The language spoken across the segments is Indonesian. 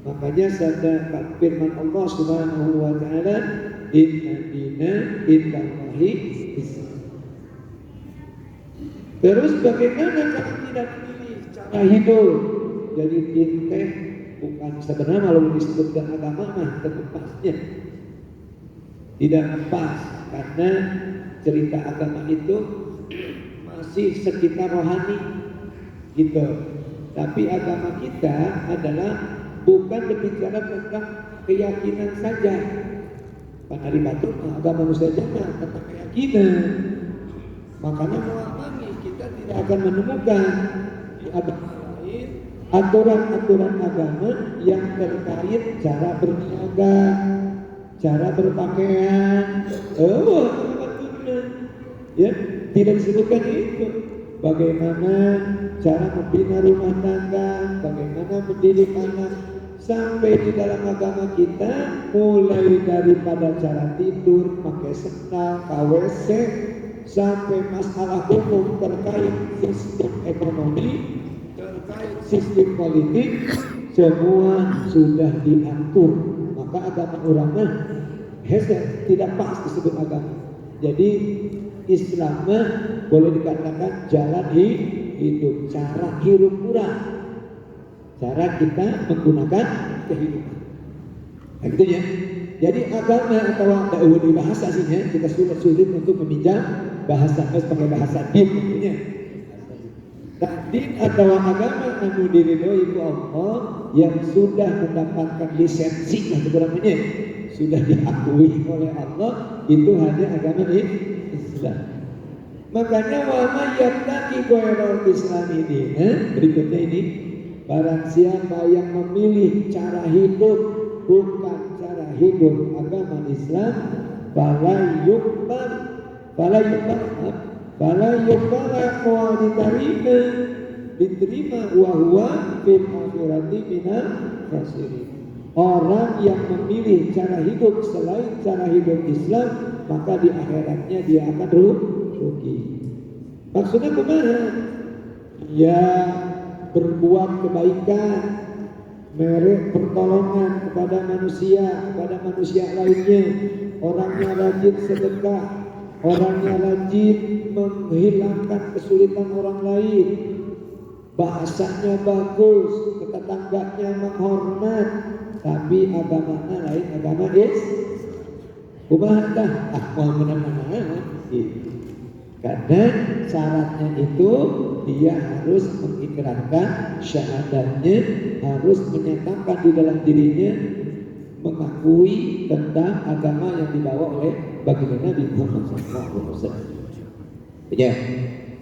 Makanya sabda firman Allah Subhanahu wa taala, inna dina indallahi Islam. Terus bagaimana kalau tidak memilih cara hidup? Jadi inteh bukan sebenarnya kalau disebutkan agama mah tempatnya tidak pas, karena cerita agama itu masih sekitar rohani gitu. Tapi agama kita adalah bukan berbicara tentang keyakinan saja. Pak Ari Batu agama manusia jangan tentang keyakinan. Makanya mewarnai kita tidak akan menemukan di agama lain aturan-aturan agama yang terkait cara berniaga, cara berpakaian. Ya, tidak disebutkan itu. Bagaimana cara membina rumah tangga, bagaimana mendidik anak. Sampai di dalam agama kita, mulai daripada cara tidur, pakai sendal, KWC, sampai masalah umum terkait sistem ekonomi, terkait sistem politik, semua sudah diatur. Maka agama ulama tidak pas disebut agama. Jadi Islam boleh dikatakan jalan hidup, cara hidup murah, cara kita menggunakan kehidupan. Nah, gitu ya. Jadi agama atau di bahasa sini kita sulit untuk meminjam bahasa pakai bahasa din tentunya. Din atau agama anu diridhoi Allah yang sudah mendapatkan lisensi sebenarnya sudah diakui oleh Allah, itu hanya agama Islam. Makanya wa may yattaqi ghairal islami dina, berikutnya ini, barang siapa yang memilih cara hidup bukan cara hidup agama Islam, fala yuqbal diterima wa huwa fil akhirati minal khasirin. Orang yang memilih cara hidup selain cara hidup Islam, maka di akhiratnya dia akan rugi. Maksudnya kemana? Ya berbuat kebaikan, merek pertolongan kepada manusia lainnya. Orangnya rajin sedekah, orangnya rajin menghilangkan kesulitan orang lain, bahasanya bagus, ke tetangganya menghormat. Tapi agamanya lain agama Islam. Mau mana-mana gitu. Karena syaratnya itu dia harus mengikrarkan syahadatnya, harus menyatakan di dalam dirinya mengakui tentang agama yang dibawa oleh baginda Nabi Muhammad SAW. Ya.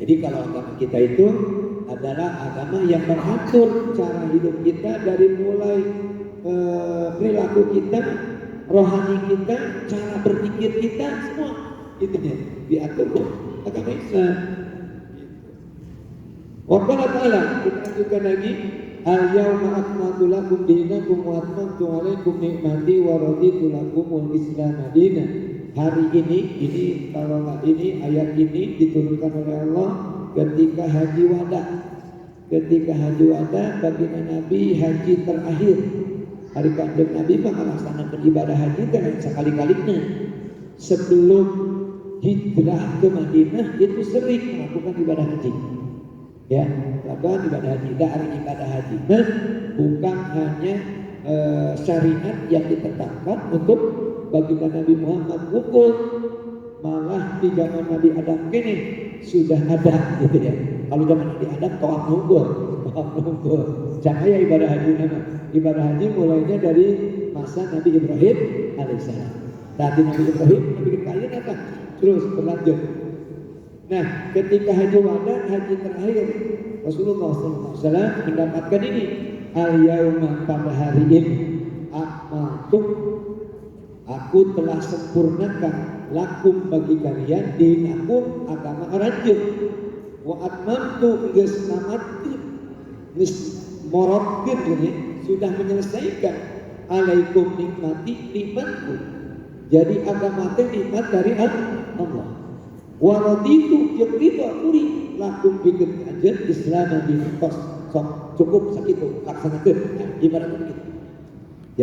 Jadi kalau agama kita itu adalah agama yang mengatur cara hidup kita dari mulai perilaku kita, rohani kita, cara berpikir kita, semua itu diatur agama Islam. Waqala ta'ala, kita lanjutkan lagi, al-yawma akmaltu lakum dinakum wa atmamtu alaikum ni'mati wa raditu lakumul Islam dinan. Hari ini ayat ini diturunkan oleh Allah ketika haji wada. Ketika haji wada, baginda Nabi haji terakhir. Hari Kanjeng Nabi melaksanakan ibadah haji dan sekali-kalinya sebelum hijrah ke Madinah itu sering melakukan ibadah haji. Ya, melakukan ibadah haji. Dari ibadah haji bukan hanya syariat yang ditetapkan untuk baginda Nabi Muhammad pukul, malah di zaman Nabi Adam kini sudah ada gitu ya. Kalau zaman Nabi Adam tawaf nunggul. Cahaya ibadah haji nama. Ibadah haji mulainya dari masa Nabi Ibrahim alaihissalam. Tadi Nabi Ibrahim bikin kain apa? Terus berlanjut. Nah, ketika haji wada, haji terakhir, Rasulullah SAW mendapatkan ini. Al-yauma, pada hari ini, aku telah sempurnakan lakum bagi kalian dinakum agama rajin. Wa atmamtu geus namatkeun, geus morodkeun ini sudah menyelesaikan alaikum nikmatku. Jadi agama teh nikmat dari Allah. Wa raditu jeung ridho kuring lakum bikin aja Islam di kos cukup sakitu laksanakeun ibaratna kitu.